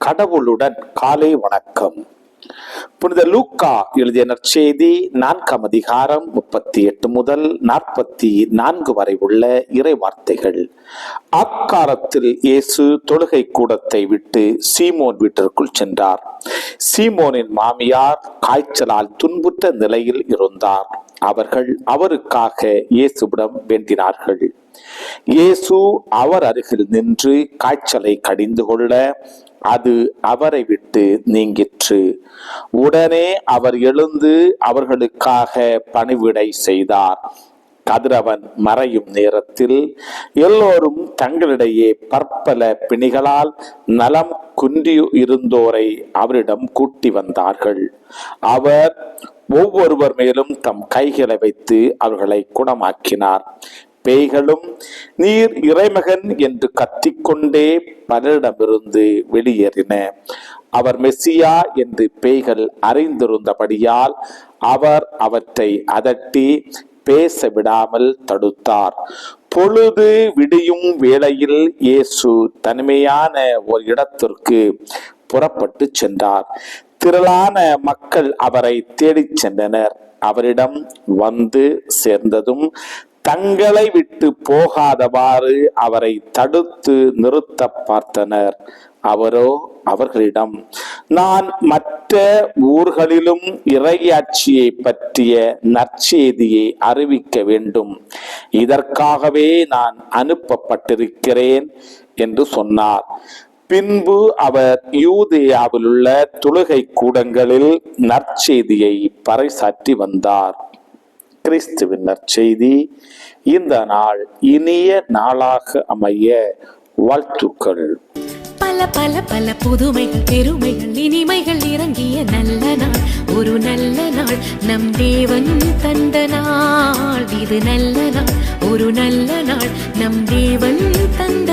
கடவுளுடன் காலை வணக்கம். புனித லூக்கா எழுதிய நற்செய்தி 4ஆம் அதிகாரம் 38 முதல் 44 வரை உள்ள இறை வார்த்தைகள். அக்காலத்தில் இயேசு தொழுகை கூடத்தை விட்டு சீமோன் வீட்டிற்குள் சென்றார். சீமோனின் மாமியார் காய்ச்சலால் துன்புற்ற நிலையில் இருந்தார். அவர்கள் அவருக்காக இயேசுவிடம் வேண்டினார்கள். இயேசு அவர் அருகில் நின்று காய்ச்சலை கடிந்து கொள்ள அது அவரை விட்டு நீங்கிற்று. உடனே அவர் எழுந்து அவர்களுக்காக பணிவிடை செய்தார். கதிரவன் மறையும் நேரத்தில் எல்லோரும் தங்களிடையே பற்பல பிணிகளால் நலம் குன்றி இருந்தோரை அவரிடம் கூட்டி வந்தார்கள். அவர் ஒவ்வொருவர் மேலும் தம் கைகளை வைத்து அவர்களை குணமாக்கினார். பேய்களும் நீர் இறைமகன் என்று கத்திக்கொண்டே பலரிடமிருந்து வெளியேறின. அவர் மெசியா என்று பேய்கள் அறிந்திருந்தபடியால் அவர் அவற்றை அதட்டி பேச விடாமல் தடுத்தார். பொழுது விடியும் வேளையில் இயேசு தனிமையான ஒரு இடத்திற்கு புறப்பட்டு சென்றார். திரளான மக்கள் அவரை தேடிச் சென்றனர். அவரிடம் வந்து சேர்ந்ததும் தங்களை விட்டு போகாதவாறு அவரை தடுத்து நிறுத்த பார்த்தனர். அவரோ அவர்களிடம், நான் மற்ற ஊர்களிலும் இறையாட்சியை பற்றிய நற்செய்தியை அறிவிக்க வேண்டும், இதற்காகவே நான் அனுப்பப்பட்டிருக்கிறேன் என்று சொன்னார். பின்பு அவர் யூதேயாவில் உள்ள தொழுகை கூடங்களில் நற்செய்தியை பறைசாற்றி வந்தார். கிறிஸ்துவின் நற்செய்தி. இந்த நாள் இனிய நாளாக அமைய வாழ்த்துக்கள். பல பல பல புதுமைகள் பெருமைகள் இனிமைகள் இறங்கிய நல்ல நாள், ஒரு நல்ல நாள், நம் தேவன் தந்த நாள். இது நல்ல நாள், ஒரு நல்ல நாள், நம் தேவன் தந்த